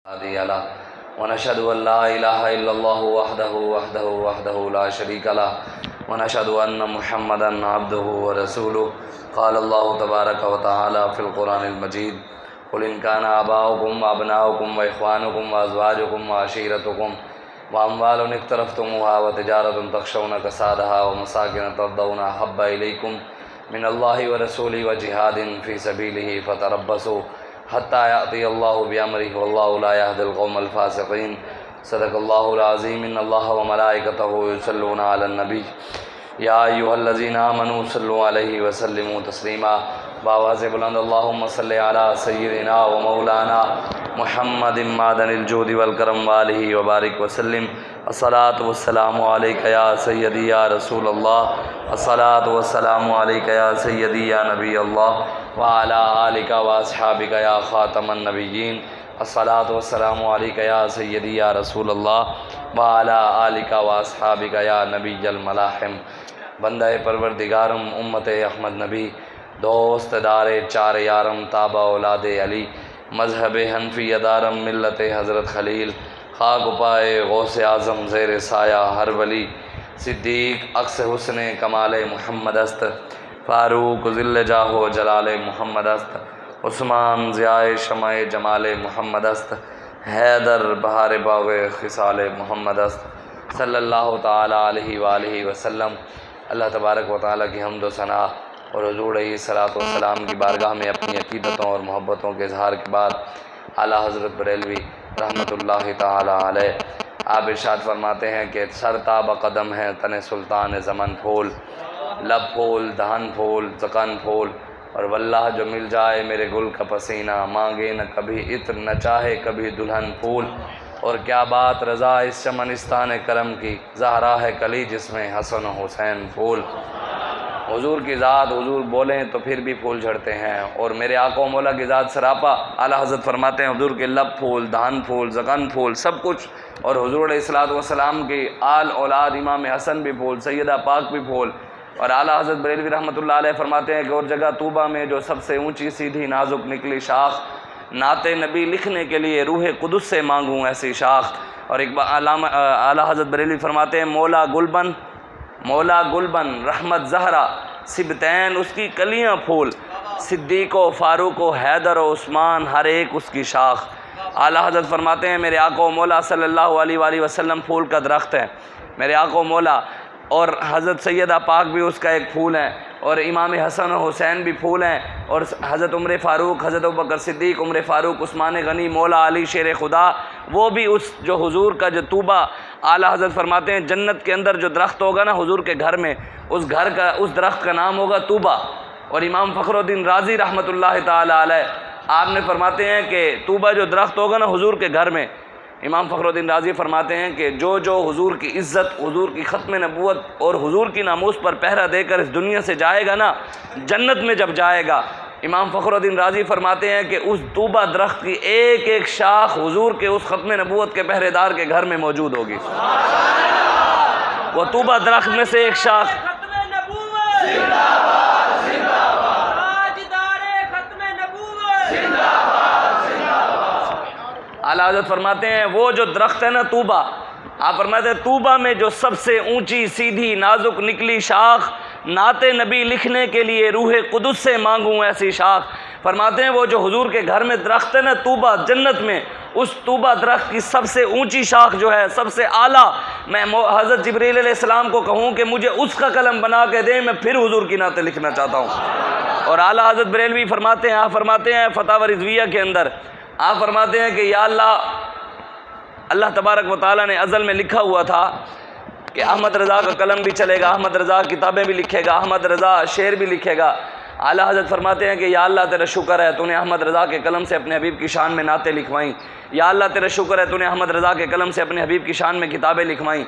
هادي له ونشهد أن لا إله إلا الله وحده لا شريك له ونشهد أن محمدا عبده ورسوله. قال الله تبارك وتعالى في القرآن المجيد: قل إن كان آباؤكم وأبناؤكم وإخوانكم وأزواجكم وعشيرتكم وأموال اقترفتموها وتجارة تخشون كسادها ومساكن ترضونها أحب إليكم من الله ورسوله وجهاد في سبيله فتربصوا حتى يأتي الله بأمره والله لا يهدي القوم الفاسقين. صدق الله العظيم. إن الله وملائكته يصلون على النبي يا أيها الذين آمنوا صلوا عليه وسلموا تسليما. بآواز بلند اللهم صل على سيدنا ومولانا محمد معدن الجود والکرم وآلہ وبارک وسلم. الصلاة والسلام علیک یا سیدی یا رسول اللہ. الصلاة والسلام علیک یا سیدی یا نبی اللہ وعلی آلک واصحابک یا خاتم النبیین. الصلاة والسلام علیک یا سیدی یا رسول اللہ وعلی آلک واصحابک یا نبی الملاحم. بندہ پروردگارم امت احمد نبی دوست دار چار یارم تابع اولاد علی مذہب حنفی ادارم ملت حضرت خلیل خاک پائے غوث اعظم زیر سایہ ہر ولی صدیق عکس حسن کمال محمد است فاروق ذل جاہ جلال محمد است عثمان ضیاء شمع جمال محمد است حیدر بہار باغ خصال محمد است صلی اللہ تعالی علیہ وآلہ وسلم. اللہ تبارک و تعالیٰ کی حمد و ثنا اور حضور علیہ الصلوۃ والسلام کی بارگاہ میں اپنی عقیدتوں اور محبتوں کے اظہار کے بعد اعلیٰ حضرت بریلوی رحمۃ اللہ تعالی علیہ آپ ارشاد فرماتے ہیں کہ سر تاب قدم ہے تن سلطان زمن پھول، لب پھول دہن پھول زکن پھول، اور واللہ جو مل جائے میرے گل کا پسینہ مانگے نہ کبھی عطر نہ چاہے کبھی دلہن پھول. اور کیا بات رضا اس چمنستان کرم کی زہرا ہے کلی جس میں حسن و حسین پھول. حضور کی ذات حضور بولیں تو پھر بھی پھول جھڑتے ہیں، اور میرے آقا و مولا کی ذات سراپا. اعلیٰ حضرت فرماتے ہیں حضور کے لب پھول دہن پھول زکن پھول سب کچھ، اور حضور علیہ الصلوۃ والسلام کی آل اولاد امام حسن بھی پھول، سیدہ پاک بھی پھول. اور اعلیٰ حضرت بریلوی رحمۃ اللہ علیہ فرماتے ہیں کہ اور جگہ طوبہ میں جو سب سے اونچی سیدھی نازک نکلی شاخ نعت نبی لکھنے کے لیے روح قدس سے مانگوں ایسی شاخ. اور ایک بار اعلیٰ حضرت بریلوی فرماتے ہیں مولا گلبن رحمت زہرا سبتین اس کی کلیاں پھول، صدیق و فاروق و حیدر و عثمان ہر ایک اس کی شاخ. اعلیٰ حضرت فرماتے ہیں میرے آقا و مولا صلی اللہ علیہ وآلہ وسلم پھول کا درخت ہے، میرے آقا و مولا، اور حضرت سیدہ پاک بھی اس کا ایک پھول ہے، اور امام حسن و حسین بھی پھول ہیں، اور حضرت عمر فاروق حضرت ابوبکر صدیق عمر فاروق عثمان غنی مولا علی شیر خدا وہ بھی اس جو حضور کا جو طوبہ. اعلیٰ حضرت فرماتے ہیں جنت کے اندر جو درخت ہوگا نا حضور کے گھر میں اس درخت کا نام ہوگا طوبہ. اور امام فخر الدین رازی رحمۃ اللہ تعالی علیہ آپ نے فرماتے ہیں کہ طوبہ جو درخت ہوگا نا حضور کے گھر میں، امام فخر الدین رازی فرماتے ہیں کہ جو حضور کی عزت حضور کی ختم نبوت اور حضور کی ناموس پر پہرا دے کر اس دنیا سے جائے گا نا جنت میں جب جائے گا، امام فخر الدین رازی فرماتے ہیں کہ اس طوبہ درخت کی ایک ایک شاخ حضور کے اس ختم نبوت کے پہرے دار کے گھر میں موجود ہوگی. وہ طوبہ درخت میں سے ایک شاخ اعلیٰ حضرت فرماتے ہیں وہ جو درخت ہے نا طوبہ، آپ فرماتے ہیں طوبہ میں جو سب سے اونچی سیدھی نازک نکلی شاخ نعت نبی لکھنے کے لیے روح قدس سے مانگوں ایسی شاخ. فرماتے ہیں وہ جو حضور کے گھر میں درخت ہے نا طوبہ جنت میں، اس طوبہ درخت کی سب سے اونچی شاخ جو ہے سب سے اعلیٰ، میں حضرت جبریل علیہ السلام کو کہوں کہ مجھے اس کا قلم بنا کے دیں میں پھر حضور کی نعتیں لکھنا چاہتا ہوں. اور اعلیٰ حضرت بریلوی فرماتے ہیں آپ فرماتے ہیں فتاوی رضویہ کے اندر آپ فرماتے ہیں کہ یا اللہ تبارک و تعالیٰ نے ازل میں لکھا ہوا تھا کہ احمد رضا کا قلم بھی چلے گا، احمد رضا کتابیں بھی لکھے گا، احمد رضا شعر بھی لکھے گا. اعلیٰ حضرت فرماتے ہیں کہ یا اللہ تیرا شکر ہے تو نے احمد رضا کے قلم سے اپنے حبیب کی شان میں نعتیں لکھوائیں. یا اللہ تیرا شکر ہے تو نے احمد رضا کے قلم سے اپنے حبیب کی شان میں کتابیں لکھوائیں.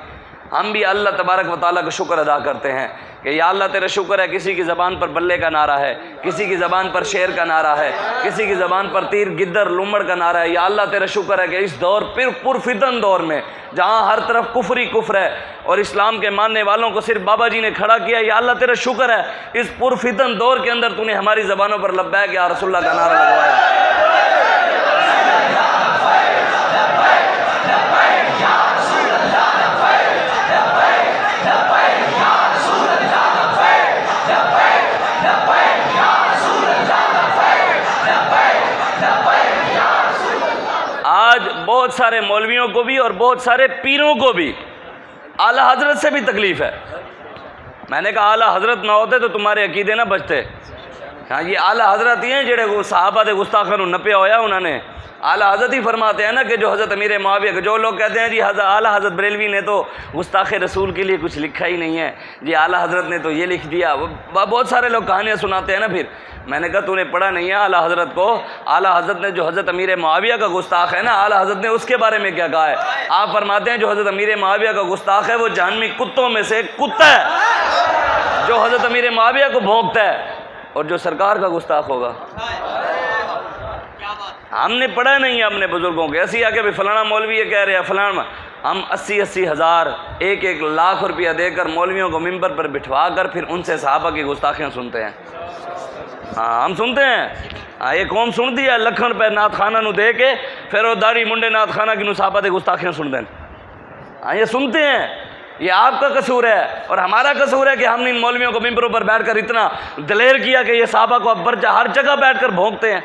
ہم بھی اللہ تبارک و تعالیٰ کا شکر ادا کرتے ہیں کہ یا اللہ تیرا شکر ہے کسی کی زبان پر بلے کا نعرہ ہے، کسی کی زبان پر شیر کا نعرہ ہے، کسی کی زبان پر تیر گدر لومڑ کا نعرہ ہے. یا اللہ تیرا شکر ہے کہ اس دور پرفتن دور میں جہاں ہر طرف کفر ہی کفر ہے اور اسلام کے ماننے والوں کو صرف بابا جی نے کھڑا کیا، یا اللہ تیرا شکر ہے اس پرفتن دور کے اندر تو نے ہماری زبانوں پر لبیک یا رسول اللہ کا نعرہ لگوایا. آج بہت سارے مولویوں کو بھی اور بہت سارے پیروں کو بھی اعلیٰ حضرت سے بھی تکلیف ہے. میں نے کہا اعلیٰ حضرت نہ ہوتے تو تمہارے عقیدے نہ بچتے. ہاں یہ اعلیٰ حضرت ہی ہیں جڑے وہ صحابہ دے گستاخاں نوں نپیا ہویا انہوں نے. اعلیٰ حضرت ہی فرماتے ہیں نا کہ جو حضرت امیر معاویہ کے جو لوگ کہتے ہیں جی اعلیٰ حضرت بریلوی نے تو گستاخ رسول کے لیے کچھ لکھا ہی نہیں ہے, جی اعلیٰ حضرت نے تو یہ لکھ دیا. بہت سارے لوگ کہانیاں سناتے ہیں نا. پھر میں نے کہا تو نے پڑھا نہیں ہے اعلیٰ حضرت کو. اعلیٰ حضرت نے جو حضرت امیر معاویہ کا گستاخ ہے نا, اعلیٰ حضرت نے اس کے بارے میں کیا کہا ہے. آپ فرماتے ہیں جو حضرت امیر معاویہ کا گستاخ ہے وہ جہنمی کتوں میں سے کتا ہے جو حضرت امیر معاویہ کو بھونکتا ہے, اور جو سرکار کا گستاخ ہوگا. ہم نے پڑھا نہیں ہے اپنے بزرگوں کے. ایسی آگے بھی فلانا مولوی یہ کہہ رہے ہیں فلانا. ہم 80 ہزار 1 لاکھ روپیہ دے کر مولویوں کو ممبر پر بٹھوا کر پھر ان سے صحابہ کی گستاخیاں سنتے ہیں. ہاں ہم سنتے ہیں. ہاں یہ قوم سنتی ہے لکھن روپے نعت خانہ نو دے کے پھر وہ داڑھی منڈے نعت خانہ کی نو صحابہ کی گستاخیاں سنتے ہیں. ہاں یہ سنتے ہیں. یہ آپ کا قصور ہے اور ہمارا قصور ہے کہ ہم نے ان مولویوں کو ممبروں پر بیٹھ کر اتنا دلیر کیا کہ یہ صحابہ کو اب ہر جگہ بیٹھ کر بھونکتے ہیں.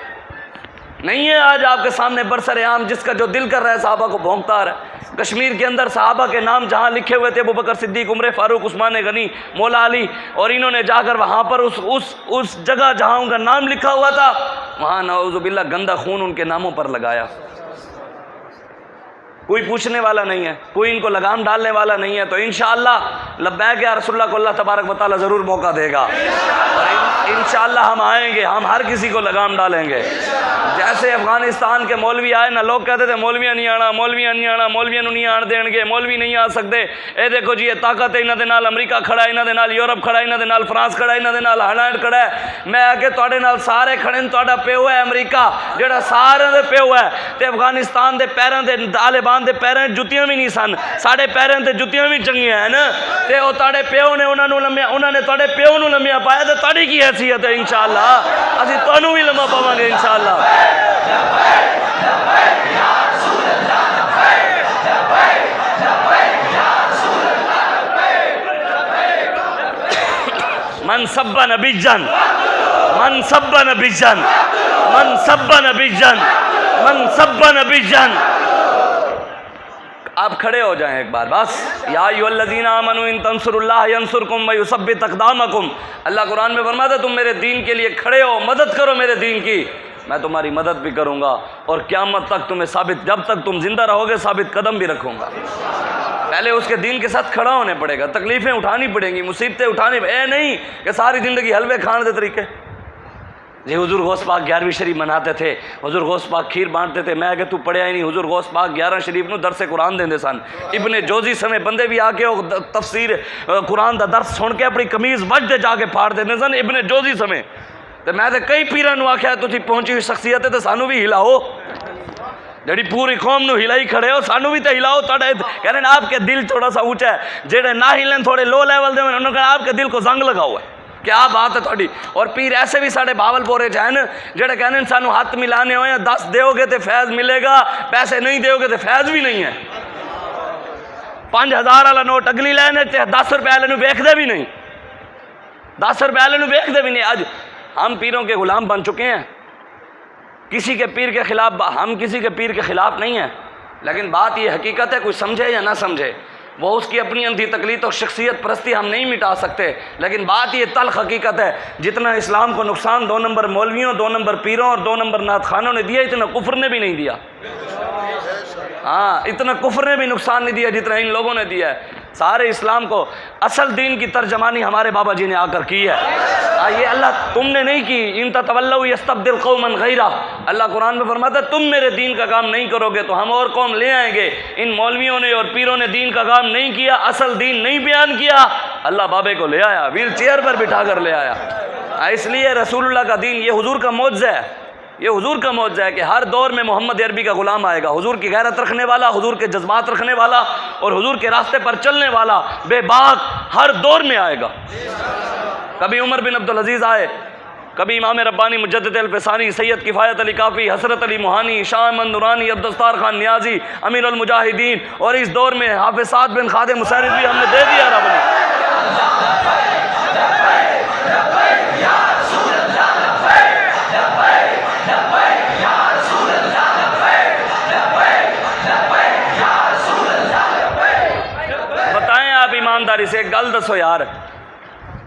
نہیں ہے آج آپ کے سامنے برسر عام جس کا جو دل کر رہا ہے صحابہ کو بھونکتا آ رہا ہے. کشمیر کے اندر صحابہ کے نام جہاں لکھے ہوئے تھے ابوبکر صدیق, عمر فاروق, عثمان غنی, مولا علی, اور انہوں نے جا کر وہاں پر اس جگہ جہاں ان کا نام لکھا ہوا تھا وہاں نعوذ باللہ گندا خون ان کے ناموں پر لگایا. کوئی پوچھنے والا نہیں ہے, کوئی ان کو لگام ڈالنے والا نہیں ہے. تو انشاءاللہ لبیک یا رسول اللہ کو اللہ تبارک و تعالیٰ ضرور موقع دے گا اور انشاءاللہ ہم آئیں گے, ہم ہر کسی کو لگام ڈالیں گے. جیسے افغانستان کے مولوی آئے نا, لوگ کہتے تھے مولویاں نہیں آنا, مولویاں نہیں آنا, مولویاں نہیں آن دین گے, مولوی نہیں آ سکتے. اے دیکھو جی یہ طاقت ہے, انہاں دے نال امریکہ کھڑا ہے, انہاں دے نال یورپ کھڑا ہے, انہاں دے نال فرانس کھڑا ہے, انہاں دے نال ہالینڈ کھڑا ہے. میں آ کے تواڈے نال سارے کھڑے نے, تواڈا پیو ہے امریکہ جڑا سارے دے پیو ہے. تے افغانستان دے پیراں دے طالبان دے پیراں جُتیاں بھی نہیں سن, ساڈے پیراں تے جُتیاں بھی چنگیاں ہیں نا. تے او تواڈے پیو نے انہاں نے تواڈے پیو نوں لمیا پایا تے تواڈی کی حیثیت ہے. انشاءاللہ اسی تانوں بھی لما پاواں گے انشاءاللہ. من سب نبیًا من سب نبیًا من سب نبیًا من سب نبیًا. آپ کھڑے ہو جائیں ایک بار بس. یا ایھا الذین آمنوا ان تنصروا اللہ ینصرکم ویثبت اقدامکم. اللہ قرآن میں فرماتا ہے تم میرے دین کے لیے کھڑے ہو, مدد کرو میرے دین کی, میں تمہاری مدد بھی کروں گا اور قیامت تک تمہیں ثابت, جب تک تم زندہ رہو گے ثابت قدم بھی رکھوں گا. پہلے اس کے دین کے ساتھ کھڑا ہونے پڑے گا, تکلیفیں اٹھانی پڑیں گی, مصیبتیں اٹھانی. اے نہیں کہ ساری زندگی حلوے کھانے دے طریقے. جی حضور غوث پاک 11ویں شریف مناتے تھے, حضور غوث پاک کھیر بانٹتے تھے. میں کہ تو پڑھیا ہی نہیں, حضور غوث پاک 11 شریف نو درس قرآن دیندے سن. ابن جوزی سمے بندے بھی آ کے تفسیر قرآن دا درس سن کے اپنی قمیض وجھ دے جا کے پھاڑ دیندے سن ابن جوزی سمے. تے میں تے کئی پیراں نو آکھیا تسی پہنچی ہوئی شخصیت ہے تے سانو بھی ہلاؤ, جڑی پوری قوم نو ہلائی کھڑے ہو سانو بھی تے ہلاؤ. کہہ رہے ہیں آپ کے دل تھوڑا سا اونچا ہے, جڑے نہ ہلیں تھوڑے لو لیول دے انہوں نے کہا آپ کے دل کو زنگ لگا ہوا ہے. کیا بات ہے تھوڑی. اور پیر ایسے بھی ساڑھے باول پورے چاہیں جڑے کہنے ہیں سانو ہاتھ ملانے ہوئے ہیں, 10 دیو گے تے فیض ملے گا, پیسے نہیں دیو گے تے فیض بھی نہیں ہے. 5000 والا نوٹ اگلی لینے تے 10 روپے والے نو ویکھ دے بھی نہیں, 10 روپے والے نو ویکھ دے بھی نہیں. آج ہم پیروں کے غلام بن چکے ہیں. کسی کے پیر کے خلاف, ہم کسی کے پیر کے خلاف نہیں ہیں, لیکن بات یہ حقیقت ہے, کوئی سمجھے یا نہ سمجھے وہ اس کی اپنی اندھی تکلیف اور شخصیت پرستی ہم نہیں مٹا سکتے. لیکن بات یہ تلخ حقیقت ہے, جتنا اسلام کو نقصان 2 نمبر مولویوں, 2 نمبر پیروں اور 2 نمبر نعت خانوں نے دیا, اتنا کفر نے بھی نہیں دیا. ہاں اتنا کفر نے بھی نقصان نہیں دیا جتنا ان لوگوں نے دیا ہے. سارے اسلام کو اصل دین کی ترجمانی ہمارے بابا جی نے آ کر کی ہے. یہ اللہ تم نے نہیں کی. ان تتولوا یستبدل قوما غیرہ. اللہ قرآن میں فرماتا ہے تم میرے دین کا کام نہیں کرو گے تو ہم اور قوم لے آئیں گے. ان مولویوں نے اور پیروں نے دین کا کام نہیں کیا, اصل دین نہیں بیان کیا, اللہ بابے کو لے آیا, ویل چیئر پر بٹھا کر لے آیا. اس لیے رسول اللہ کا دین یہ حضور کا معجزہ ہے. یہ حضور کا معجزہ ہے کہ ہر دور میں محمد عربی کا غلام آئے گا, حضور کی غیرت رکھنے والا, حضور کے جذبات رکھنے والا اور حضور کے راستے پر چلنے والا, بے باک, ہر دور میں آئے گا. کبھی عمر بن عبدالعزیز آئے, کبھی امام ربانی مجدد الفسانی, سید کفایت علی کافی, حسرت علی موہانی, شاہ احمد نورانی, عبدالستار خان نیازی, امیر المجاہدین, اور اس دور میں حافظ سعد بن خادم حسین بھی ہم نے دے دیا رب نے. ایمانداری سے ایک گل دسو یار،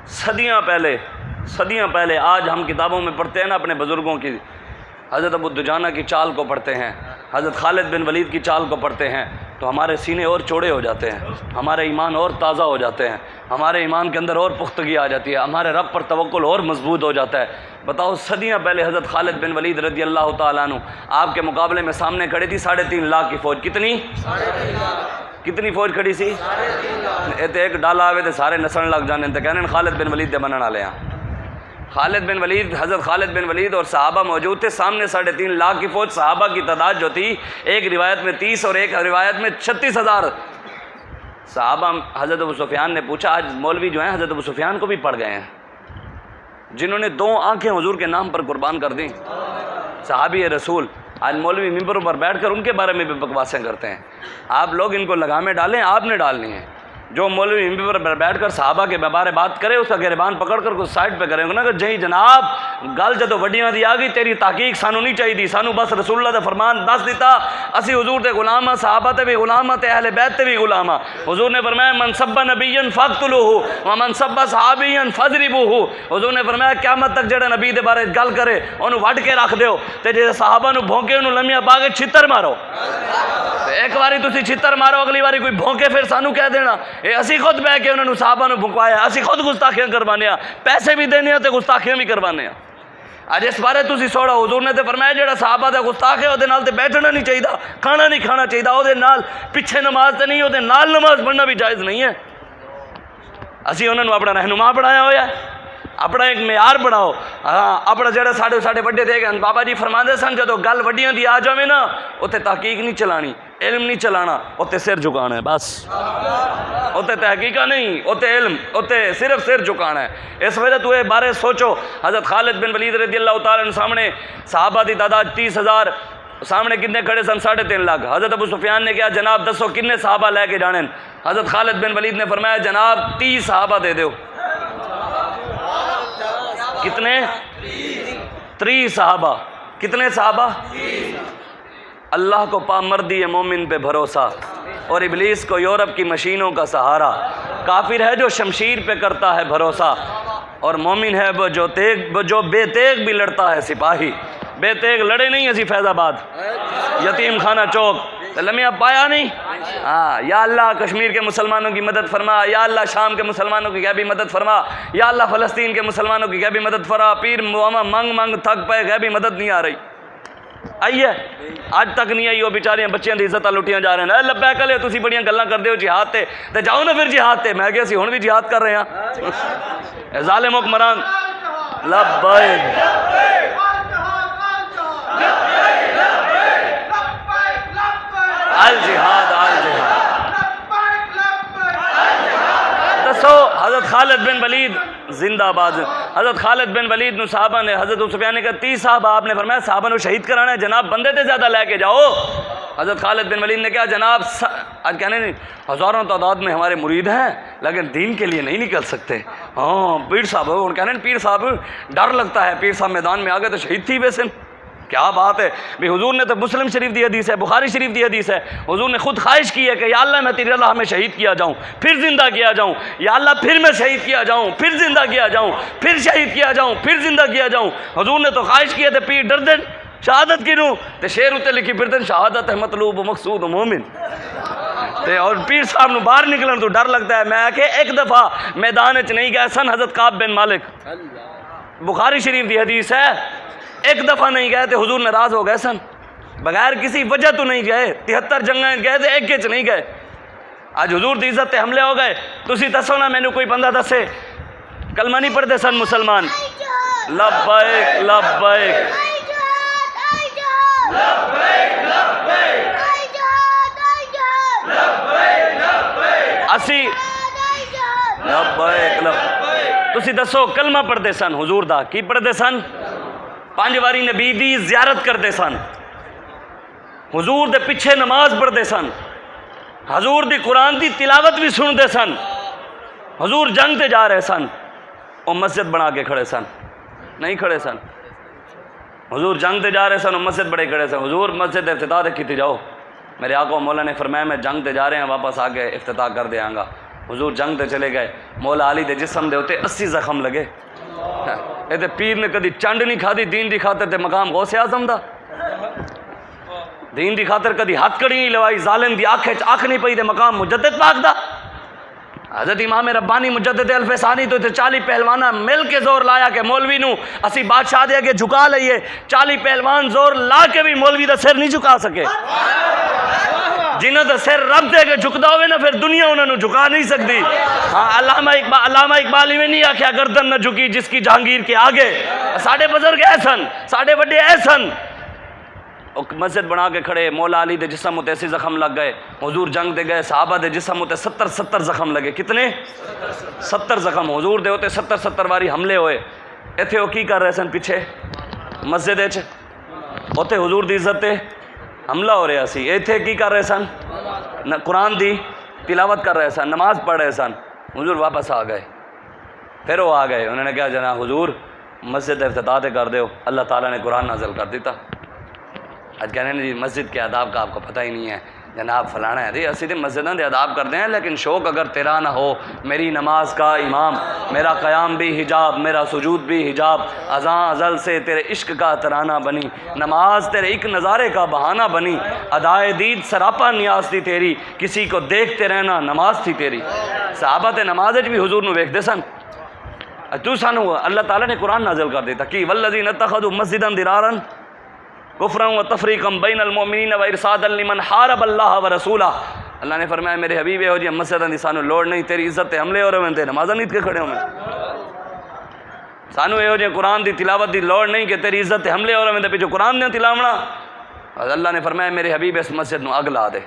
صدیاں پہلے آج ہم کتابوں میں پڑھتے ہیں نا اپنے بزرگوں کی، حضرت ابو دجانہ کی چال کو پڑھتے ہیں، حضرت خالد بن ولید کی چال کو پڑھتے ہیں تو ہمارے سینے اور چوڑے ہو جاتے ہیں، ہمارے ایمان اور تازہ ہو جاتے ہیں، ہمارے ایمان کے اندر اور پختگی آ جاتی ہے، ہمارے رب پر توکل اور مضبوط ہو جاتا ہے۔ بتاؤ صدیاں پہلے حضرت خالد بن ولید رضی اللہ تعالیٰ عنہ آپ کے مقابلے میں سامنے کھڑی تھی 3.5 لاکھ کی فوج۔ کتنی فوج کھڑی سی؟ ایک ڈالا آوے تھے سارے نسن لگ جانے تے کہنے خالد بن ولید دے بنن والے ہیں۔ خالد بن ولید، حضرت خالد بن ولید اور صحابہ موجود تھے، سامنے 3.5 لاکھ کی فوج، صحابہ کی تعداد جو تھی ایک روایت میں 30 اور ایک روایت میں 36,000 صحابہ۔ حضرت ابو سفیان نے پوچھا، آج مولوی جو ہیں حضرت ابو سفیان کو بھی پڑ گئے ہیں جنہوں نے 2 آنکھیں حضور کے نام پر قربان کر دیں، صحابی رسول، آج مولوی ممبروں پر بیٹھ کر ان کے بارے میں بھی بکواسیں کرتے ہیں۔ آپ لوگ ان کو لگامیں ڈالیں، آپ نے ڈالنی ہیں۔ جو مولوی ممبر پر بیٹھ کر صحابہ کے بارے بات کرے اس کا گریبان پکڑ کر کوئی سائڈ پہ کریں گے نا کہ جی جناب گل جدو وڈیاں دی آ گئی تیری تحقیق سانو نہیں چاہیے دی، سانو بس رسول اللہ دا فرمان دس دیتا، اسی حضور دے غلام ہاں، صحابہ تے بھی غلام ہاں تے اہل بیت تے بھی غلام ہاں۔ حضور نے فرمایا من سب نبیا فاقتلوہ ومن سب صحابیا فاضربوہ۔ حضور نے فرمایا قیامت تک جڑا نبی دے بارے گل کرے انہوں وڈ کے رکھ دیو تے جے صحابہ نو بھونکے انہوں لمیاں پا کے چھتر مارو۔ ایک باری تسی چھتر مارو، اگلی باری کوئی بھونکے پھر سانو کہہ دینا اے اسی خود بہ کے انہوں نے صحابہ نو بھونکوایا، اسی خود گستاخیاں کروانے ہیں، پیسے بھی دینے ہیں تے گستاخیاں بھی کروانے ہیں۔ اج اس بارے تسی سوڑا، حضور نے تے فرمایا جڑا صحابہ دا گستاخ ہے او دے نال تے بیٹھنا نہیں چاہیے، کھانا نہیں کھانا چاہیے، او دے نال پیچھے نماز تے نہیں، او دے نال نماز پڑھنا بھی جائز نہیں ہے۔ اسی انہوں نے اپنا رہنما بنایا ہویا ہے، اپنا ایک معیار بناؤ۔ ہاں اپنا جڑا ساڈے وڈے دے گئے بابا جی فرماندے سن جدو گل وڈیاں دی آ جاوے نا اوتے تحقیق نہیں چلانی، علم نہیں چلانا، اوتے سر جھکانا ہے بس، اوتے تحقیقہ نہیں، اوتے علم، اوتے صرف سر جھکانا ہے۔ اس وجہ تو یہ بارے سوچو، حضرت خالد بن ولید رضی اللہ تعالیٰ عنہ سامنے صحابہ دی تعداد 30,000، سامنے کتنے کھڑے سن 3.5 لاکھ۔ حضرت ابو سفیان نے کہا جناب دسو کتنے صحابہ لے کے جانے؟ حضرت خالد بن ولید نے فرمایا جناب 30 صحابہ دے دیو۔ کتنے؟ 30 صحابہ۔ کتنے صحابہ؟ اللہ کو پا مردی مومن پہ بھروسہ اور ابلیس کو یورپ کی مشینوں کا سہارا، کافر ہے جو شمشیر پہ کرتا ہے بھروسہ اور مومن ہے وہ جو بے تیغ بھی لڑتا ہے سپاہی۔ بے تیغ لڑے نہیں اسی فیض آباد یتیم خانہ چوک لمحہ پایا نہیں۔ ہاں یا اللہ کشمیر کے مسلمانوں کی مدد فرما، یا اللہ شام کے مسلمانوں کی کیا بھی مدد فرما، یا اللہ فلسطین کے مسلمانوں کی کیا بھی مدد فرما۔ پیر موما منگ تھک پے گئے بھی مدد نہیں آ رہی، آئی ہے آج تک نہیں آئی، وہ بیچاریاں بچیاں دی عزت لٹیاں جا رہے ہیں۔ لبیک علیہ تسی بڑیاں گلاں کردے ہو جہاد تے جاؤ نا پھر جہاد تے، میں کہ اسی ہن بھی جہاد کر رہے ہیں۔ ظالم حکمران لبیک الجہاد الجہاد۔ دسو حضرت خالد بن ولید زندہ باد، حضرت خالد بن ولید نو صحابہ نے، حضرت سفیان نے کہا 30 صحابہ، آپ نے فرمایا صحابہ نو شہید کرانا ہے جناب بندے تے زیادہ لے کے جاؤ۔ حضرت خالد بن ولید نے کہا جناب آج کہنے نہیں ہزاروں تعداد میں ہمارے مرید ہیں لیکن دین کے لیے نہیں نکل سکتے۔ ہاں پیر صاحب کہنے پیر صاحب ڈر لگتا ہے، پیر صاحب میدان میں آ گئے تو شہید تھی ویسے کیا بات ہے بھی۔ حضور نے تو مسلم شریف دی حدیث ہے، بخاری شریف دی حدیث ہے، حضور نے خود خواہش کی ہے کہ یا اللہ میں تیرے راہ میں شہید کیا جاؤں پھر زندہ کیا جاؤں، یا اللہ پھر میں شہید کیا جاؤں پھر زندہ کیا جاؤں پھر شہید کیا جاؤں پھر زندہ کیا جاؤں۔ حضور نے تو خواہش کی ہے تے پیر ڈر دن شہادت کی نوں تے شیر اتے لکھی پھر دن شہادت ہے مطلوب مقصود مومن تے، اور پیر صاحب نو باہر نکلن تو ڈر لگتا ہے۔ میں کہ ایک دفعہ میدان وچ نہیں گئے سن، حضرت کعب بن مالک بخاری شریف دی حدیث ہے، ایک دفعہ نہیں گئے تھے حضور ناراض ہو گئے سن، بغیر کسی وجہ تو نہیں گئے، 73 جنگیں گئے تھے ایک کچ نہیں گئے۔ آج حضور دی عزت تے حملے ہو گئے، تسی دسو نا مینوں کوئی بندہ دسے کلمہ نہیں پڑھتے سن مسلمان؟ لبیک لبیک اسی لبیک لبیک تسی دسو کلمہ پڑھتے سن حضور دا کی پڑھتے سن؟ 5 واری نبی دی زیارت کرتے سن، حضور دے پیچھے نماز پڑھتے سن، حضور دی قرآن دی تلاوت بھی سنتے سن، حضور جنگ تے جا رہے سن، وہ مسجد بنا کے کھڑے سن نہیں کھڑے سن، حضور جنگ تے جا رہے سن اور مسجد بڑے کھڑے سن۔ حضور مسجد افتتاح کی تھی جاؤ، میرے آقا مولا نے فرمایا میں جنگ تے جا رہے ہیں واپس آ کے افتتاح کر دیاں گا۔ حضور جنگ تے چلے گئے، مولا علی دے جسم دے ہوتے 80 زخم لگے. اے تے پیر نے کدی چنڈ نہیں کھادی دین دی خاطر تے مقام غوث اعظم دا. دین دی خاطر کدی ہتھ کڑی نہیں لوائی، ظالم دی اکھ نہیں پئی تے مقام مجدد پاک دا. حضرت امام ربانی مجدد الفسانی تو 40 پہلوانا مل کے زور لایا کہ مولوی نو اسی بادشاہ دے اگے جھکا لئیے. 40 پہلوان زور لا کے بھی مولوی دا سر نہیں جھکا سکے. جنہوں دا سر رب دے کے جھکدا ہوئے نا پھر دنیا انہوں نے جھکا نہیں سکتی. ہاں علامہ اقبال میں نہیں آکھیا گردن نہ جھکی جس کی جہانگیر کے آگے. ساڑھے بزرگ ایسن، ساڑھے بڑے ایسن مسجد بنا کے کھڑے. مولا علی دے جسم ہوتے 80 زخم لگ گئے. حضور جنگ دے گئے، صحابہ دے جسم ہوتے 70 زخم لگے. کتنے؟ 70 زخم. حضور دے ہوتے 70 واری حملے ہوئے. ایتھے وہ کی کر رہے سن پیچھے مسجد اچ؟ اوتے حضور دی عزت تے حملہ ہو رہا سی. ایتھے کی کر رہے سن؟ قرآن دی تلاوت کر رہے سن، نماز پڑھ رہے سن. حضور واپس آ گئے. پھر وہ آ گئے، انہوں نے کہا جناب حضور مسجد افتتاح تے کر دیو، اللہ تعالیٰ نے قرآن نازل کر دیتا. آج کہنے جی مسجد کے آداب کا آپ کو پتہ ہی نہیں ہے جناب فلانا ہے. اسی تو مسجدوں کے آداب کرتے ہیں، لیکن شوق اگر تیرا نہ ہو. میری نماز کا امام، میرا قیام بھی حجاب، میرا سجود بھی حجاب، اذاں ازل سے تیرے عشق کا ترانہ بنی. نماز تیرے ایک نظارے کا بہانہ بنی. ادائے دید سراپا نیاز تھی تیری، کسی کو دیکھتے رہنا نماز تھی تیری. صحابہ تے نماز بھی حضور نو ویکھدے سن. تو سانو اللہ تعالیٰ نے قرآن نازل کر دیتا کہ والذین اتخذوا مسجدا ضرارا کفرا و تفریقا بین المؤمنین و ارصادا لمن حارب اللہ و رسولہ. اللہ نے فرمایا میرے حبیب ہو جی مسجداں دی سانو لوڑ نہیں، تیری عزت تے حملے ہو رہے ہیں تے نمازاں نہیں کے کھڑے ہوئے. سانو یہ ہو جی قرآن دی تلاوت دی لوڑ نہیں کہ تیری عزت تے حملے ہو رہے ہیں تے پیچھے قرآن نے تلاونا. اللہ نے فرمایا میرے حبیب اس مسجد نو اگ لا دے.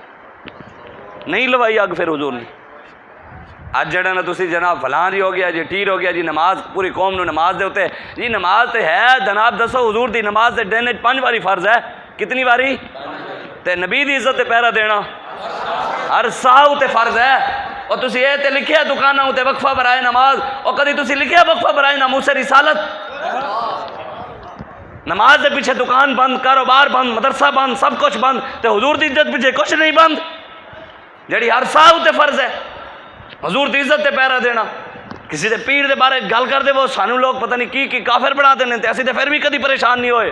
نہیں لوائی اگ پھر حضور نے. اج جڑا نا تسی جناب فلان جی ہو گیا جی ٹیر ہو گیا جی نماز پوری قوم نو نماز دے ہوتے جی نماز تے ہے جناب دسو حضور دی نماز تے دن 5 واری فرض ہے. کتنی واری؟ تے نبی دی عزت تے پہرا دینا ہر ساہ تے فرض ہے. اور تسی یہ تے لکھیا دکاناں تے وقفہ برائے نماز، اور کدی تسی لکھیا وقفہ برائے ناموس رسالت؟ نماز دے پیچھے دکان بند، کاروبار بند، مدرسہ بند، سب کچھ بند، تے حضور دی عزت پیچھے کچھ نہیں بند جڑی ہر ساہ تے فرض ہے. حضور دی عزت تے پہرا دینا. کسی دے پیر دے بارے گل کر دے وہ سانو لوگ پتہ نہیں کی کافر بنا دینے تے اسی تے پھر بھی کدی پریشان نہیں ہوئے.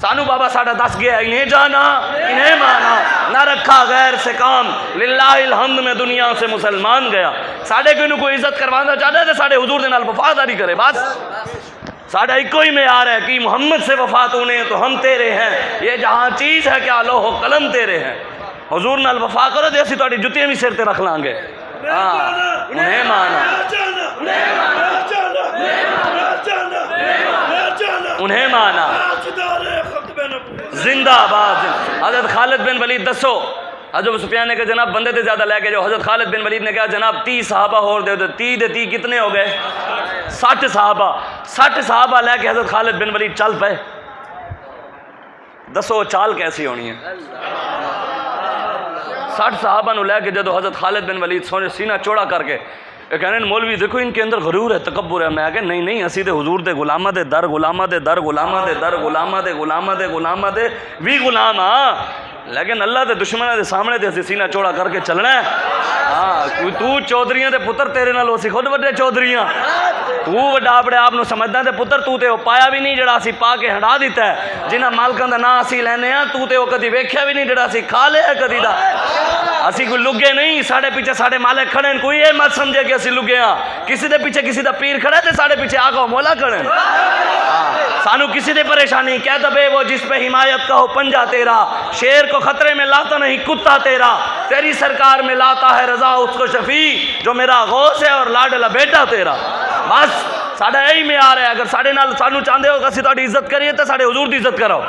سانو بابا ساڑھا دس گیا انہیں جانا انہیں مانا، نہ رکھا غیر سے کام، للہ الحمد میں دنیا سے مسلمان گیا. ساڑھے کنو کوئی عزت کروانا چاہتا ہے تو ساڑھے حضور دے نال وفاداری کرے. بس ساڑھا ایک کوئی معیار ہے کہ محمد سے وفا تو نے تو ہم تیرے ہیں. یہ جہاں چیز ہے کیا لوح و قلم تیرے ہیں. حضور نال وفا کرو دے اسی تہاڈی جُتیاں بھی سر تے رکھ لیں گے. انہیں مانا، انہیں مانا. زندہ آباد. حضرت خالد بن ولید دسو حضرت سفیان نے کہا جناب بندے تے زیادہ لے کے جو. حضرت خالد بن ولید نے کہا جناب 30 صحابہ اور دے دو. 30 دے 30 کتنے ہو گئے؟ 60 صحابہ. 60 صحابہ لے کے حضرت خالد بن ولید چل پے. دسو چال کیسی ہونی ہے؟ 60 صحابہ نو لے کے جدو حضرت خالد بن ولید سینہ چوڑا کر کے کہنے مولوی دیکھو ان کے اندر غرور ہے، تکبر ہے. میں کہا نہیں نہیں، اسی دے حضور دے غلامہ دے در غلامہ دے در غلامہ دے در غلامہ دے غلامہ دے غلامہ دے بھی غلام ہاں، لیکن اللہ دے دشمنوں دے سامنے دے اسی سینہ چوڑا کر کے چلنا ہے. ہاں تو چودھریاں دے پتر تیرے نال اسی خود وڈے چودھریاں. تو وڈا اپنے آپ نو سمجھدا تے پتر تو تے او پایا بھی نہیں جڑا اسی پا کے ہنڈا دیتا ہے. جنہاں مالکاں دا نام اسی لینے ہاں تو تے او کدی ویکھیا بھی نہیں جڑا اسی کھا لیا کدی دا. اسی کوئی لگے نہیں، ساڑھے پیچھے ساڑھے مالک کھڑے ہیں. کوئی یہ مت سمجھے کہ اسی لگے ہاں. کسی دے پیچھے کسی دا پیر کھڑا ہے تے ساڑھے پیچھے آقا و مولا کھڑے ہیں. سانو کسی دے پریشانی کہہ دبے وہ جس پہ حمایت کا ہو پنجا تیرا. شیر کو خطرے میں لاتا نہیں کتا تیرا. تیری سرکار میں لاتا ہے رضا اس کو شفیع جو میرا غوث ہے اور لاڈلا بیٹا تیرا. بس ساڑھا یہی معیار ہے. اگر ساڑھے نال سانو چاہندے ہو کہ اسی تہاڈی عزت کریے تے ساڑھے حضور دی عزت کرو.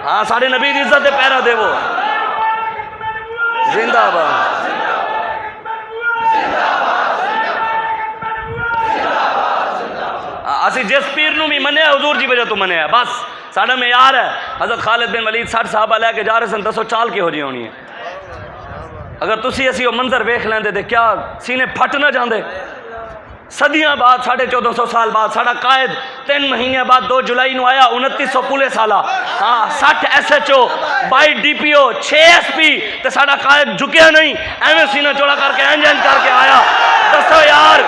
ہاں ساڑھے نبی دی عزت دے پیرا دے. وہ زندہ باد. اسی جس پیر نو بھی منیا حضور دی وجہ تو منیا. بس ساڑھا معیار ہے. حضرت خالد بن ولید 60 صحابہ لے کے جا رہے سن. دسو چال کی ہو جی ہونی ہے؟ اگر تسی اسی وہ منظر ویکھ لیندے تے کیا سینے پھٹ نہ جاندے؟ صدیاں بعد 1450 سال بعد ساڑا قائد 3 مہینے بعد 2 جولائی نو آیا 2900 پولیس سالہ 60 SHO 22 DPO 6 SP تے ساڑا قائد جھکیا نہیں ایویں سینہ چوڑا کر کے انجن کر کے آیا. دسو یار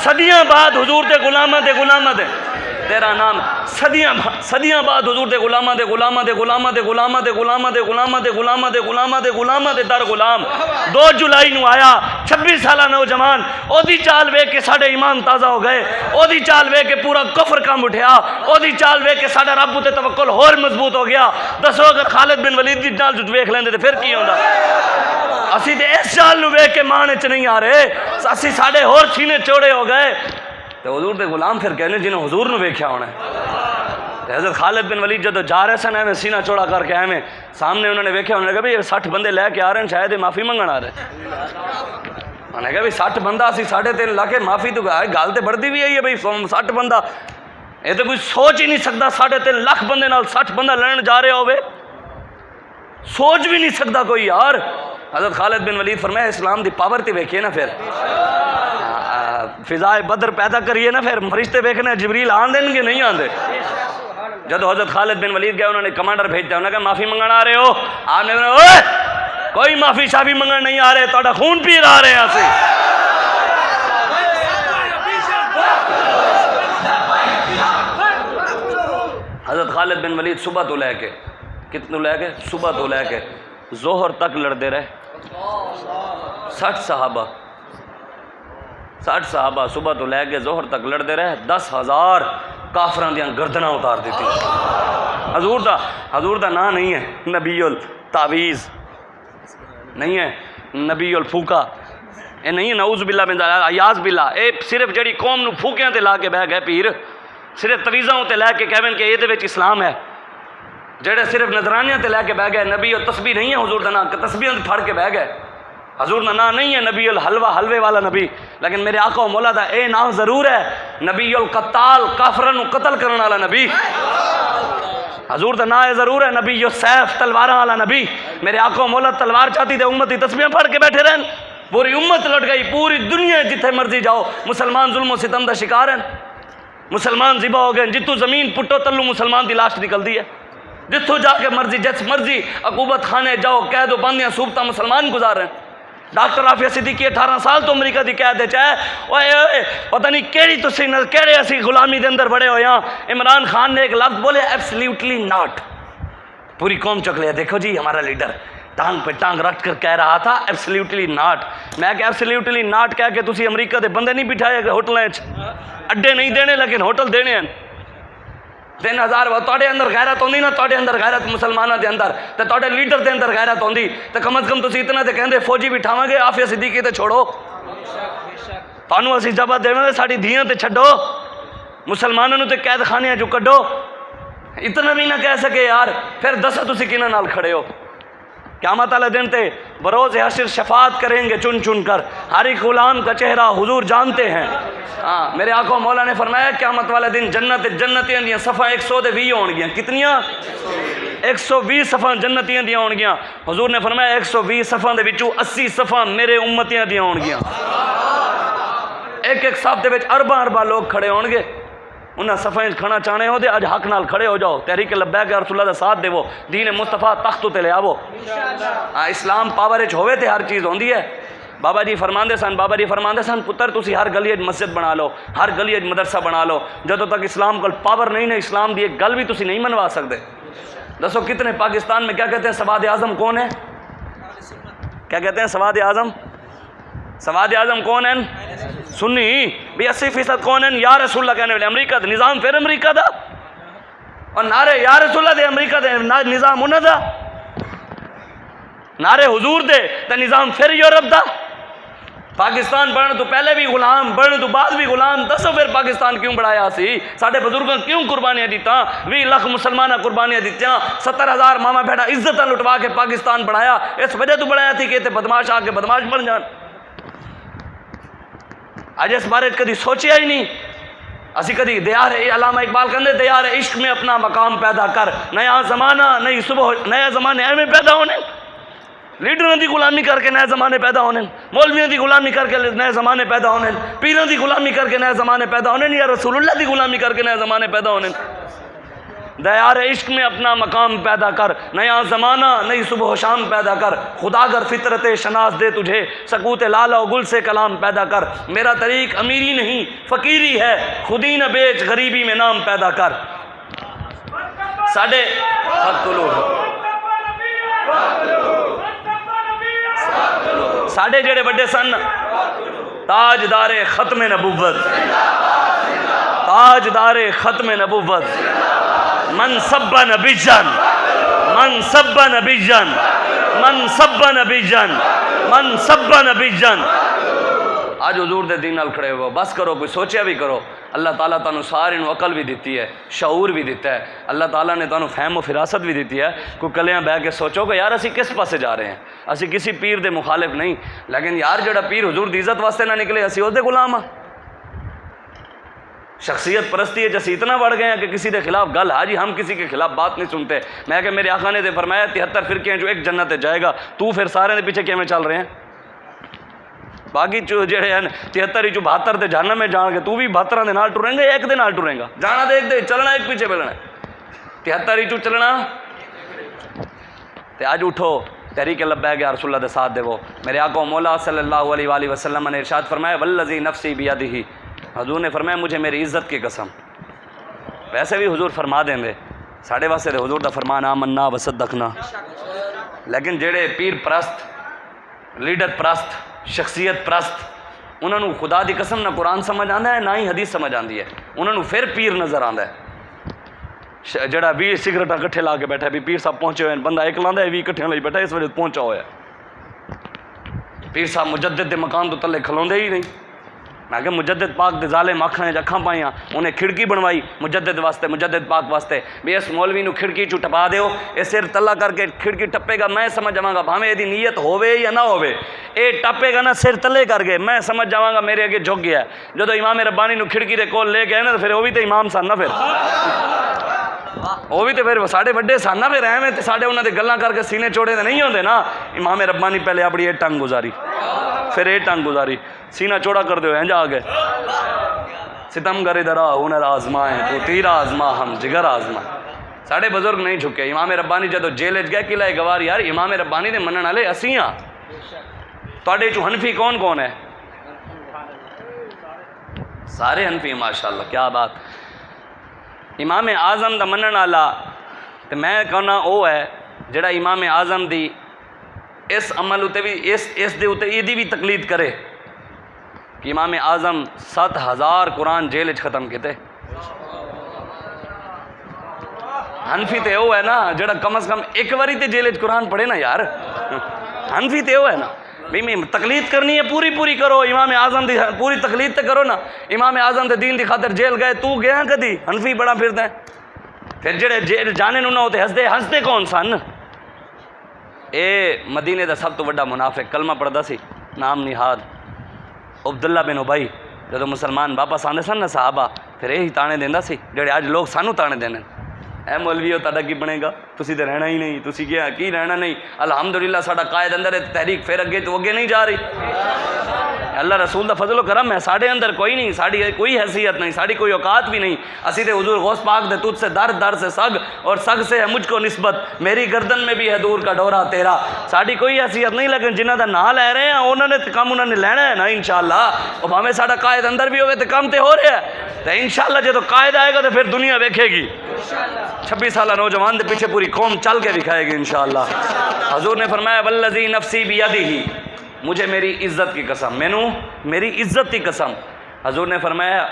صدیاں بعد حضور دے غلامہ دے تیرا نام صدیاں بعد حضور دے غلامہ دے در غلام 2 جولائی نو آیا 26 سالہ نوجوان او دی چال وے کے ساڑے ایمان تازہ ہو گئے, او دی چال وے کے پورا کفر کام اٹھیا, او دی چال وے کے ساڑا رب تے توکل اور مضبوط ہو گیا. دسو اگر خالد بن ولید دی چال ویکھ لیندے تے پھر کی ہوندا؟ اسی تے اس چال نو ویکھ کے مانے چ نہیں آ رہے, اسی ساڑے اور سینے چوڑے ہو گئے. تو حضور دے غلام پھر کہنے جنہوں حضور نو ویکھیا ہونا ہے. حضرت خالد بن ولید جدو جا رہے سن ایویں سینہ چوڑا کر کے ایویں سامنے انہوں نے ویکھیا, انہوں نے کہا بھئی 60 بندے لے کے آ رہے ہیں شاید معافی منگن آ رہے ہیں. انہوں نے کہا بھئی 60 بندہ اسی 3.5 لاکھ معافی تو گال تے بڑھتی بھی ہے بھئی 60 بندہ یہ تو کوئی سوچ ہی نہیں سکتا 3.5 لاکھ بندے نال 60 بندہ لڑن جا رہے ہوئے, سوچ بھی نہیں سکتا کوئی یار. حضرت خالد بن ولید فرمایا اسلام دی پاور تے ویکھیے نا, پھر فضائے بدر پیدا کریے نا, پھر فرشتے ویکھنے جبریل آن دیں گے نہیں آن دے. جب حضرت خالد بن ولید گئے انہوں نے کمانڈر بھیجتا, انہوں نے کہا معافی منگن آ رہے ہو؟ آپ نے کہا اوے کوئی معافی شافی منگن نہیں آ رہے, تہاڈا خون پی آ رہے ہیں اسی. حضرت خالد بن ولید صبح تو لے کے کتنوں لے کے صبح تو لے کے ظہر تک لڑتے رہے. 60 صحابہ صبح تو لے کے ظہر تک لڑتے رہے. 10,000 کافران دیاں گردناں اتار دیتی. حضور دا نام نہیں ہے نبی التعویز, نہیں ہے نبی الفوکا, اے نہیں ہے نعوذ باللہ من ذالک عیاذ باللہ. اے صرف جڑی قوم نو پھوکیاں تے لا کے بہ گئے پیر, صرف تویزاں تے لے کے کہون کہ یہ وچ اسلام ہے, جڑے صرف نظرانیاں تے لے کے بہ گئے. نبی اور تسبیح نہیں ہے حضور دا نام کہ تسبیحاں تے پھڑ کے بہ گئے. حضور دا نام نہیں ہے نبی حلوے والا نبی, لیکن میرے آقا و مولا دا اے نام ضرور ہے نبی القتال, کافرن کو قتل کرنے والا نبی. حضور دا نام ضرور ہے نبی سیف, تلواراں والا نبی. میرے آقا و مولا تلوار چاہتی تے امتی تسبیحاں پھڑ کے بیٹھے رہن. پوری امت لٹ گئی, پوری دنیا جتھے مرضی جاؤ مسلمان ظلم و ستم دا شکار ہیں, مسلمان ذبح ہو گئے. جتوں زمین پٹو تلو مسلمان دی لاش نکلتی ہے, جتوں جا کے مرضی جس مرضی عقوبت خانے جاؤ قید و بندیاں صوبتاں مسلمان گزار رہے ہیں. ڈاکٹر عافیہ صدیقی 18 سال تو امریکہ دی قید چاہے اوے پتہ نہیں کیڑی تسی کیڑے اسی غلامی دے اندر بڑے ہوئے. عمران خان نے ایک لفظ بولے ایبسلیوٹلی ناٹ, پوری قوم چک لیا دیکھو جی ہمارا لیڈر ٹانگ پہ ٹانگ رکھ کر کہہ رہا تھا ایبسلیوٹلی ناٹ. میں کہ ایبسلیوٹلی ناٹ کہہ کے تسی امریکہ دے بندے نہیں بٹھائے کہ ہوٹلیں اڈے نہیں دینے لیکن ہوٹل دینے ہیں. 3000 تواڈے اندر غیرت ہوندی نا, تواڈے اندر غیرت مسلماناں دے اندر تے تواڈے لیڈر دے اندر غیرت ہوندی تے کم از کم تسی اتنا تے کہندے فوجی بٹھاواں گے عافیہ صدیقی تے چھوڑو, تانوں اسی جبہ دیواں گے, ساڈی دھیاں تے چھڈو, مسلماناں نوں تے قید خانے جو کڈو. اتنا بھی نہ کہہ سکے یار, پھر دسو تسی کنہاں نال کھڑے ہو. قیامت والے دن تے بروز حشر شفاعت کریں گے چن چن کر, ہر ایک غلام کا چہرہ حضور جانتے ہیں. ہاں میرے آقا مولا نے فرمایا قیامت والے دن جنتیاں دیاں صفحہ 120 ہون گیاں. کتنیاں؟ 120 صفحہ جنتیاں دیاں ہون گیاں. حضور نے فرمایا 120 صفحہ دے وچوں 80 صفحہ میرے امتیاں دیاں ہون گیاں. ایک ایک صف دے وچ ارباں لوگ کھڑے ہون گے. انہاں صفحے کھڑا چاہنے ہو دے اج حق نال کھڑے ہو جاؤ, تحریک لبیک رسول اللہ دا ساتھ دیو, دین مصطفیٰ تخت تے لے آو. اسلام پاور وچ ہوے تے ہر چیز ہوندی ہے. بابا جی فرماندے سن پتر تسی ہر گلی مسجد بنا لو, ہر گلی مدرسہ بنا لو, جدوں تک اسلام کو پاور نہیں نا اسلام دی ایک گل بھی تسی نہیں منوا سکتے. دسو کتنے پاکستان میں کیا کہتے ہیں سواد اعظم کون ہے؟ کیا کہتے ہیں سواد اعظم کون ہیں؟ سنی. بھی 80% کون ہیں؟ یا رسول اللہ کہنے والے امریکہ دا نظام, پھر امریکہ دا, اور نعرے یا رسول اللہ دے امریکہ دے نظام انہاں دا, نعرے حضور دے تے نظام پھر یورپ دا. پاکستان بڑھن تو پہلے بھی غلام، بڑھن تو بعد بھی غلام، دسو پھر پاکستان کیوں بڑھایا سی؟ ساڈے بزرگاں کیوں قربانیاں دیتاں؟ 20 لاکھ مسلماناں قربانیاں دیتیاں، 70,000 ماما بہنا عزتاں لٹوا کے پاکستان بڑھایا، اس وجہ تو بڑھایا تھی کہ تے بدماش آ کے بدماش بن جان۔ اج اس بارے کدی سوچیا ہی نہیں۔ اسی کدی دیار علامہ اقبال کہندے دیار عشق میں اپنا مقام پیدا کر، نیا زمانہ نئی صبح، نیا زمانے ایویں پیدا ہونے، لیڈراں دی غلامی کر کے نئے زمانے پیدا ہونے، مولویاں دی غلامی کر کے نئے زمانے پیدا ہونے، پیراں دی غلامی کر کے نئے زمانے پیدا ہونے، یا رسول اللہ دی غلامی کر کے نئے زمانے پیدا ہونے۔ دیار عشق میں اپنا مقام پیدا کر، نیا زمانہ نئی صبح و شام پیدا کر، خدا گر فطرت شناس دے تجھے، سکوت لالہ و گل سے کلام پیدا کر، میرا طریق امیری نہیں فقیری ہے، خودی نہ بیچ غریبی میں نام پیدا کر۔ ساڈے ساڈے جڑے بڑے سن، تاجدار ختم نبوت، تاجدار ختم نبوت، من سب نبیًا، من سب نبیًا، من سب نبیًا، من سب نبیًا۔ آج حضور دے دین نال کھڑے ہو، بس کرو، کوئی سوچیا بھی کرو۔ اللہ تعالیٰ تانوں سارے نو عقل بھی دیتی ہے، شعور بھی دیتا ہے، اللہ تعالیٰ نے تانوں فہم و فراست بھی دیتی ہے۔ کوئی کلیاں بہ کے سوچو کہ یار اسی کس پاسے جا رہے ہیں، اسی کسی پیر دے مخالف نہیں، لیکن یار جڑا پیر حضور دی عزت واسطے نہ نکلے اسی اس دے غلام ہاں۔ شخصیت پرستی ہے جیسے اتنا بڑھ گئے ہیں کہ کسی دے خلاف گل ہاں جی ہم کسی کے خلاف بات نہیں سنتے۔ میں کہ میرے آقا نے فرمایا 73 فرقے ہیں جو ایک جنت جائے گا، تو پھر سارے دے پیچھے کیویں چل رہے ہیں؟ باقی جڑے ہیں 73 چوں 72 تے جہنم میں جان گے، تو بھی 72 دے نال ٹریں گے، ایک دے نال ٹریں گا، جانا دے ایک دے، چلنا ایک پیچھے ملنا ہے، 73 چوں چلنا۔ تے اج اٹھو تحریک لبیک یا رسول اللہ دے ساتھ دے وہ میرے آقا مولا صلی اللہ علیہ وآلہ وسلم نے ارشاد فرمایا والذی نفسی بیدہ، حضور نے فرمایا مجھے میری عزت کی قسم۔ ویسے بھی حضور فرما دیں گے، ساڑھے واسطے حضور دا فرمان آمنا وصدقنا، لیکن جڑے پیر پرست، لیڈر پرست، شخصیت پرست، انہوں نے خدا دی قسم نہ قرآن سمجھ آندا ہے نہ ہی حدیث سمجھ آندی ہے، انہوں نے پھر پیر نظر آندا ہے۔ جڑا 20 سگریٹاں کٹھے لا کے بیٹھا ہے بھی پیر صاحب پہنچے ہوئے ہیں، بندہ ایک لاندا ہے 20 کٹھے لائی بیٹھا ہے، اس وجہ پہنچا ہوا ہے۔ پیر صاحب مجدد دے مقام تو تلے کھلوندے ہی نہیں۔ میں کہ مجدد پاک دے ظالم آنکھاں اکھاں پائیاں، انہیں کھڑکی بنوائی مجدد واسطے، مجدد پاک واسطے، بھی اس مولوی نو کھڑکی چو ٹپا دیو، اے سر تلا کر کے کھڑکی ٹپے گا، میں سمجھ جاواں گا بھاویں دی نیت ہووے یا نہ ہووے، اے ٹپے گا نا سر تلے کر کے، میں سمجھ جاواں گا میرے اگے جھک گیا ہے۔ جدو امام ربانی نو کھڑکی دے کول لے گئے نا پھر وہ بھی تے امام سن نا، پھر وہ بھی تے پھر ساڈے بڑے سن نا، پھر ایویں تے ساڈے انہاں دے گلاں کر کے سینے چوڑے تے نہیں ہوندے نا۔ امام ربانی پہلے اپنی یہ ٹنگ گزاری، پھر یہ ٹنگ گزاری، سینہ چوڑا کر دو ہیں جا کے ستم گر درا ہنر آزمائیں تو تیر آزما ہم جگر آزما۔ ساڑھے بزرگ نہیں جھکے۔ امام ربانی جدو جیل گئے قلعہ گوار، یار امام ربانی دے منن والے اسی ہاں، تواڈے چوں حنفی کون کون ہے؟ سارے حنفی ماشاءاللہ، کیا بات۔ امام اعظم دا منن والا تے میں کہنا او ہے جڑا امام اعظم دی اس عمل اتے بھی اس دے اتے ایدی بھی تقلید کرے کہ امام اعظم 7000 قرآن جیل ختم کیتے۔ حنفی تے وہ ہے نا جڑا کم از کم ایک واری تے جیل قرآن پڑھے نا یار، حنفی تے وہ ہے نا بھی میں تقلید کرنی ہے پوری کرو، امام اعظم دی پوری تقلید تے کرو نا۔ امام اعظم دے دین دی خاطر جیل گئے، تو گیا کدی؟ حنفی بڑا پھردا ہے۔ پھر جڑے جیل جانے نو نہ ہوتے ہسدے کون سن؟ اے مدینے دا سب تو بڑا منافق کلمہ پڑھدا سی، نام نہاد عبداللہ بن ابئی۔ جدو مسلمان واپس آنے سن نا صحابہ، پھر یہی تانے دیندا سی جڑے اج لوگ سانو تانے دینے، اے مولویو تہاڈا کی بنے گا، تسی تے رہنا ہی نہیں، تسی کی رہنا نہیں۔ الحمدللہ ساڈا قائد اندر ہے، تحریک پھر اگے تو اگے نہیں جا رہی۔ اللہ رسول دا فضل و کرم ہے، ساڈے اندر کوئی نہیں، ساڈی کوئی حیثیت نہیں، ساڈی کوئی اوقات بھی نہیں۔ اسی تے حضور غوث پاک دے تجھ سے در سے سگ اور سگ سے ہے مجھ کو نسبت، میری گردن میں بھی ہے دور کا ڈورا تیرا۔ ساڈی کوئی حیثیت نہیں، لیکن جنہ دا نام لے رہے ہیں انہوں نے کام انہوں نے لینا ہے نا انشاءاللہ۔ اور بھاویں ساڈا قائد اندر بھی ہوئے تو کام تے ہو رہا ہے، تو انشاءاللہ جدو قائد آئے گا تو پھر دنیا دیکھے گی۔ 26 سالہ نوجوان دے پیچھے پوری قوم چل کے دکھائے گی انشاءاللہ۔ حضور نے فرمایا والذی نفسی بیدہ، مجھے میری عزت کی قسم، مینوں میری عزت کی قسم۔ حضور نے فرمایا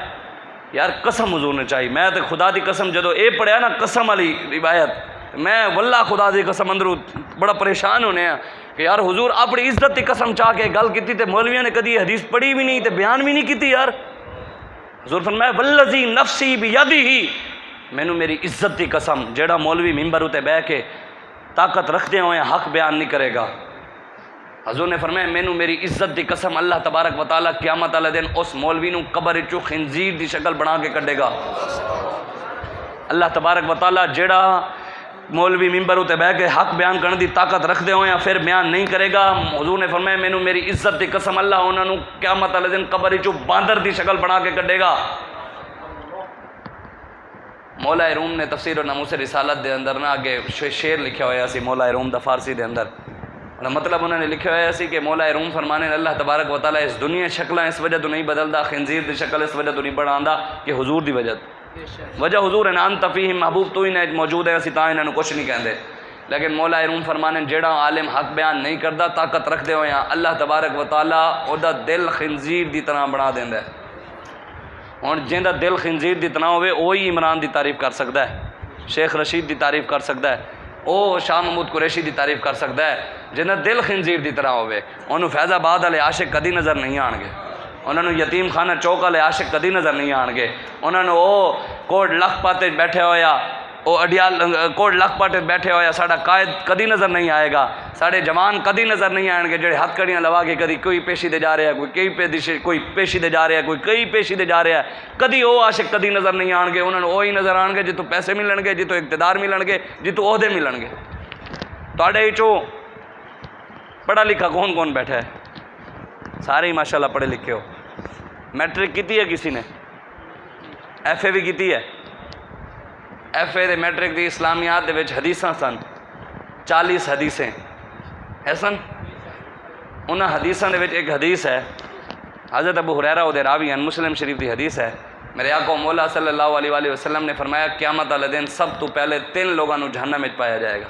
یار قسم حضور نے چاہی، میں تے خدا دی قسم جدو اے پڑھیا نا قسم والی روایت، میں واللہ خدا دی قسم اندروں بڑا پریشان ہونے ہیں کہ یار حضور اپنی عزت کی قسم چاہ کے گل کی تے مولویوں نے کدی حدیث پڑھی بھی نہیں تے بیان بھی نہیں کی یار. حضور فرمایا والذی نفسی بیدہ، مینوں میری عزت کی قسم جیڑا مولوی ممبر اتے بہ کے طاقت رکھتے ہوئے حق بیان نہیں کرے گا. حضور نے فرمایا مینوں میری عزت کی قسم اللہ تبارک و تعالیٰ قیامت والے دن اس مولوی نوں قبر وچوں خنزیر دی شکل بنا کے کڈے گا. اللہ تبارک و تعالیٰ جیڑا مولوی ممبر اتے بہ کے حق بیان کرنے دی طاقت رکھتے ہوئے پھر بیان نہیں کرے گا، حضور نے فرمایا مینوں میری عزت دی قسم اللہ انہاں نوں قیامت والے دن قبر وچوں باندر دی شکل بنا کے کڈے گا. مولا روم نے تفسیر و ناموس رسالت دے اندر نا اگے شعر لکھا ہوا سی مولا روم دا فارسی دے اندر. مطلب انہوں نے لکھا ہوا سی کہ مولا روم فرمانے اللہ تبارک و تعالیٰ اس دنیا شکلیں اس وجہ تو نہیں بدلدا، خنزیر دی شکل اس وجہ تو نہیں بناوندا کہ حضور دی وجہ حضور ہے نا انت فیہم محبوب تو ہی نے موجود ہے، اسی تاں انہاں نوں کچھ نہیں کہندے. لیکن مولا روم فرمانے جیڑا عالم حق بیان نہیں کردا طاقت رکھدے ہوئے اللہ تبارک و تعالیٰ او دا دل خنزیر دی طرح بنا دیندا ہے. ہن جیندا دل خنزیر دی طرح ہوئے وہی عمران دی تعریف کر سکدا ہے، شیخ رشید دی تعریف کر سکدا ہے، او شاہ محمود قریشی دی تعریف کر سکدا ہے. جنہاں دل خنزیر دی طرح ہوئے انہوں فیض آباد والے عاشق کدی نظر نہیں آن گے، انہوں نے یتیم خانہ چوک والے عاشق کدی نظر نہیں آن گے، انہوں نے او کوٹ لکھ پاتے بیٹھے ہویا او اڈیال کوٹ لکھ پاتے بیٹھے ہویا ساڈا قائد کدی نظر نہیں آئے گا، ساڈے جوان کدی نظر نہیں آئیں گے جڑے ہتھ کڑیاں لوا کے کدی کوئی پیشی دے جا رہا ہے، کوئی پیشی دے جا رہا ہے، کوئی کئی پیشی دے جا رہا ہے، کدی او عاشق کدی نظر نہیں آن گے. انہوں نے وہی نظر آن گے جتوں پیسے ملن گے، جتوں اقتدار ملن گے، جتوں عہدے ملن گے. تواڈے وچوں پڑھا لکھا کون کون بیٹھا ہے؟ سارے ہی ماشاءاللہ پڑھے لکھے ہو. میٹرک کیتی ہے کسی نے؟ ایف اے بھی کیتی ہے. ایف اے دے میٹرک دی اسلامیات دے وچ حدیثاں سن 40 حدیثیں ایسن. انہاں حدیثاں دے وچ ایک حدیث ہے حضرت ابو ہریرہ دے راوی ہیں، مسلم شریف دی حدیث ہے. میرے آقا مولا صلی اللہ علیہ وآلہ وسلم نے فرمایا قیامت والے دن سب تو پہلے 3 لوگاں نوں جہنم وچ پایا جائے گا.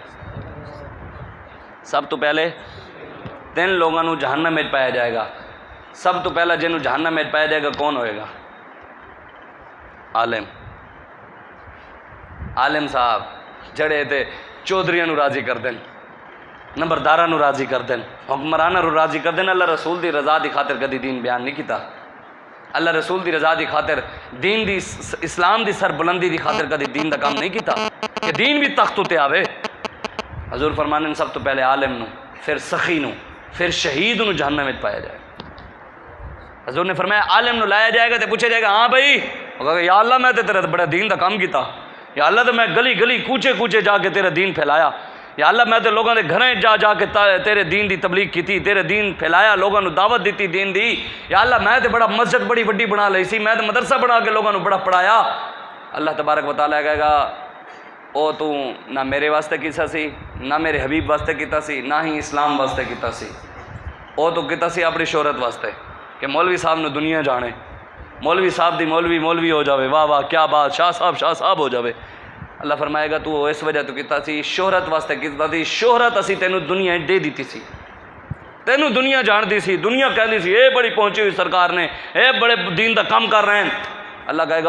سب تو پہلے 3 لوگاں نوں جہنم وچ پایا جائے گا. سب تو پہلا جنوں جہنم وچ پایا جائے گا کون ہوئے گا؟ عالم صاحب جڑے تے چودھریاں نوں راضی کر دین، نمبرداراں نوں راضی کر دین، حکمراناں نوں راضی کر دین. اللہ رسول دی رضا دی خاطر کدی دین بیان نہیں کیتا. اللہ رسول دی رضا دی خاطر دین دی اسلام دی سربلندی دی خاطر کدی دین دا کام نہیں کیتا کہ دین بھی تخت تے آوے. حضور فرمانے سب تو پہلے عالم نوں، پھر سخی نوں، پھر شہید نوں جہنم وچ پایا جائے. حضور نے فرمایا عالم نوں لایا جائے گا تے پوچھا جائے گا ہاں بھائی، وہ کہے گا یا اللہ میں تے تیرا بڑا دین دا کام کیتا، یا اللہ تے میں گلی گلی کوچے کوچے جا کے تیرا دین پھیلایا، یا اللہ میں تے لوگوں دے گھریں جا جا کے تیرے دین دی تبلیغ کیتی، تیرے دین پھیلایا، لوگوں نوں دعوت دیتی دین دی. یا اللہ میں تے بڑا مسجد بڑی وڈی بنا لئی سی، میں تے مدرسہ بنا کے لوگوں نوں بڑا پڑھایا. اللہ تبارک و تعالیٰ کہے گا او تو نہ میرے واسطے کیتا سی، نہ میرے حبیب واسطے کیتا سی، نہ ہی اسلام واسطے کیتا سی. او تو کیتا سی اپنی شہرت واسطے کہ مولوی صاحب نے دنیا جانے، مولوی صاحب دی مولوی ہو جاوے، واہ واہ کیا بات، شاہ صاحب ہو جاوے. اللہ فرمائے گا تو اس وجہ تو کیتا سی شہرت واسطے کیتا سی، شہرت اسی تینوں دنیا دے دیتی سی، تینوں دنیا جان دی سی، دنیا کہندی سی اے بڑی پہنچی ہوئی سرکار نے، اے بڑے دین دا کام کر رہے ہیں. اللہ کہے گا